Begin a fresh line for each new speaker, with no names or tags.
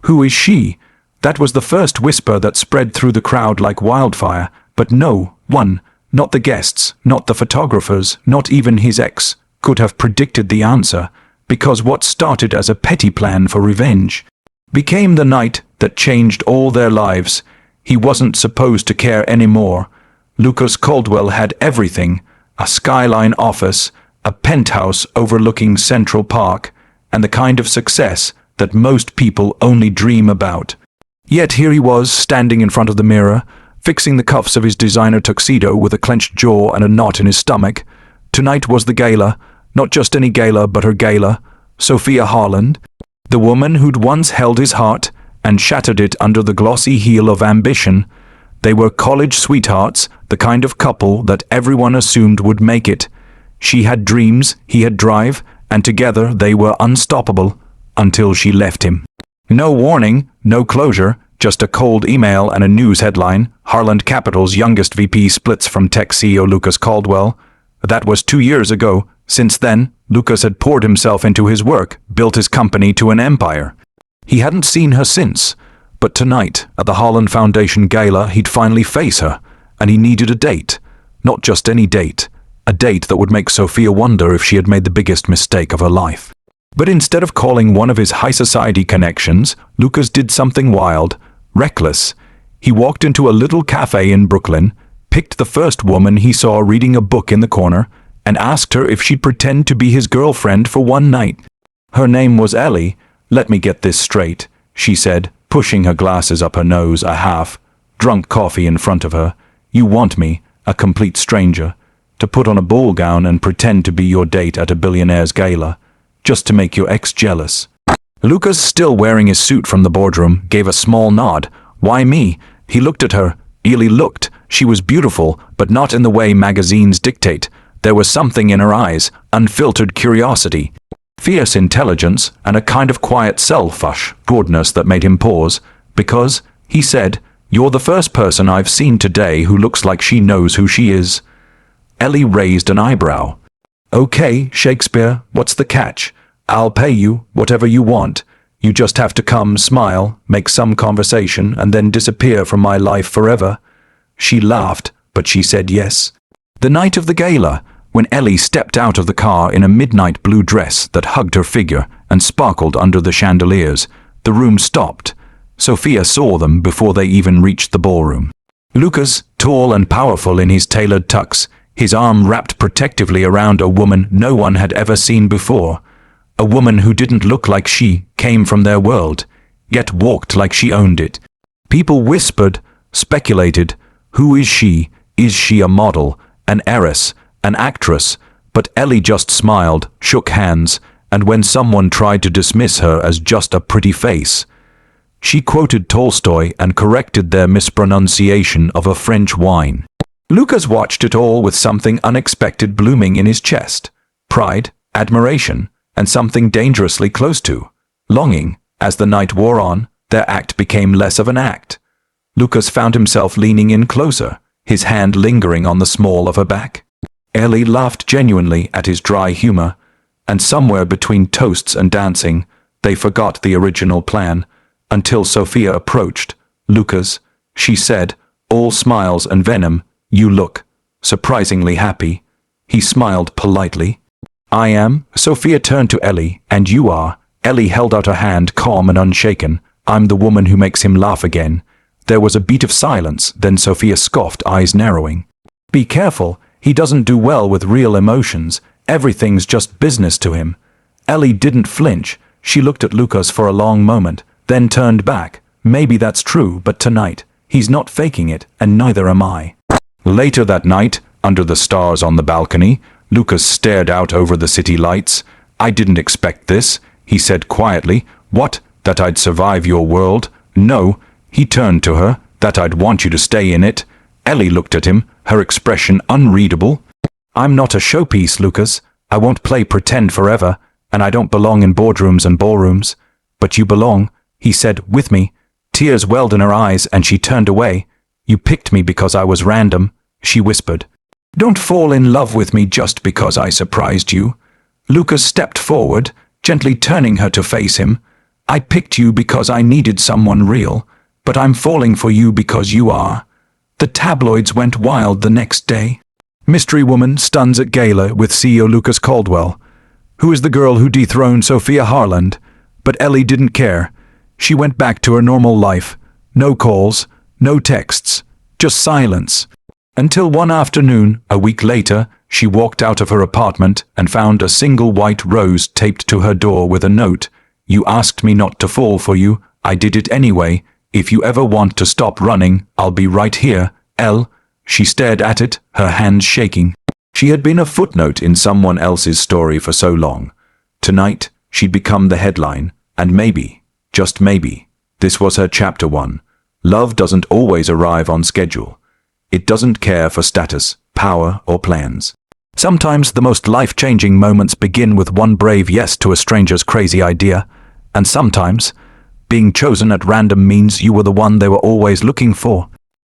Who is she? That was the first whisper that spread through the crowd like wildfire, but no one, not the guests, not the photographers, not even his ex, could have predicted the answer, because what started as a petty plan for revenge became the night that changed all their lives. He wasn't supposed to care anymore. Lucas Caldwell had everything: a skyline office, a penthouse overlooking Central Park, and the kind of success that most people only dream about. Yet here he was, standing in front of the mirror, fixing the cuffs of his designer tuxedo with a clenched jaw and a knot in his stomach. Tonight was the gala, not just any gala, but her gala. Sophia Harland, the woman who'd once held his heart and shattered it under the glossy heel of ambition. They were college sweethearts, the kind of couple that everyone assumed would make it. She had dreams, he had drive, and together they were unstoppable, until she left him. No warning, no closure, just a cold email and a news headline: Harland Capital's youngest VP splits from tech CEO Lucas Caldwell. That was 2 years ago. Since then, Lucas had poured himself into his work, built his company to an empire. He hadn't seen her since, but tonight, at the Harland Foundation Gala, he'd finally face her, and he needed a date. Not just any date, a date that would make Sophia wonder if she had made the biggest mistake of her life. But instead of calling one of his high society connections, Lucas did something wild, reckless. He walked into a little cafe in Brooklyn, picked the first woman he saw reading a book in the corner, and asked her if she'd pretend to be his girlfriend for one night. Her name was Ellie. Let me get this straight, she said, pushing her glasses up her nose a half-drunk coffee in front of her. You want me, a complete stranger, to put on a ball gown and pretend to be your date at a billionaire's gala, just to make your ex jealous? Lucas, still wearing his suit from the boardroom, gave a small nod. Why me? He looked at her. Ellie looked. She was beautiful, but not in the way magazines dictate. There was something in her eyes, unfiltered curiosity, fierce intelligence, and a kind of quiet self-assuredness that made him pause. Because, he said, you're the first person I've seen today who looks like she knows who she is. Ellie raised an eyebrow. Okay, Shakespeare, what's the catch? I'll pay you whatever you want. You just have to come, smile, make some conversation, and then disappear from my life forever. She laughed, but she said yes. The night of the gala, when Ellie stepped out of the car in a midnight blue dress that hugged her figure and sparkled under the chandeliers, the room stopped. Sophia saw them before they even reached the ballroom. Lucas, tall and powerful in his tailored tux, his arm wrapped protectively around a woman no one had ever seen before. A woman who didn't look like she came from their world, yet walked like she owned it. People whispered, speculated. Who is she? Is she a model, an heiress, an actress? But Ellie just smiled, shook hands, and when someone tried to dismiss her as just a pretty face, she quoted Tolstoy and corrected their mispronunciation of a French wine. Lucas watched it all with something unexpected blooming in his chest: pride, admiration, and something dangerously close to longing. As the night wore on, their act became less of an act. Lucas found himself leaning in closer, his hand lingering on the small of her back. Ellie laughed genuinely at his dry humor, and somewhere between toasts and dancing, they forgot the original plan, until Sophia approached. Lucas, she said, all smiles and venom, you look surprisingly happy. He smiled politely. I am. Sophia turned to Ellie. And you are. Ellie held out her hand, calm and unshaken. I'm the woman who makes him laugh again. There was a beat of silence, then Sophia scoffed, eyes narrowing. Be careful, he doesn't do well with real emotions. Everything's just business to him. Ellie didn't flinch. She looked at Lucas for a long moment, then turned back. Maybe that's true, but tonight, he's not faking it, and neither am I. Later that night, under the stars on the balcony, Lucas stared out over the city lights. I didn't expect this, he said quietly. What, that I'd survive your world? No. He turned to her. That I'd want you to stay in it. Ellie looked at him, her expression unreadable. I'm not a showpiece, Lucas. I won't play pretend forever, and I don't belong in boardrooms and ballrooms. But you belong, he said, with me. Tears welled in her eyes, and she turned away. You picked me because I was random, she whispered. Don't fall in love with me just because I surprised you. Lucas stepped forward, gently turning her to face him. I picked you because I needed someone real, but I'm falling for you because you are. The tabloids went wild the next day. Mystery woman stuns at Gala with CEO Lucas Caldwell. Who is the girl who dethroned Sophia Harland? But Ellie didn't care. She went back to her normal life. No calls, no texts, just silence. Until one afternoon, a week later, she walked out of her apartment and found a single white rose taped to her door with a note. You asked me not to fall for you. I did it anyway. If you ever want to stop running, I'll be right here, Elle. She stared at it, her hands shaking. She had been a footnote in someone else's story for so long. Tonight, she'd become the headline, and maybe, just maybe, this was her chapter 1. Love doesn't always arrive on schedule. It doesn't care for status, power, or plans. Sometimes the most life-changing moments begin with one brave yes to a stranger's crazy idea, and sometimes being chosen at random means you were the one they were always looking for.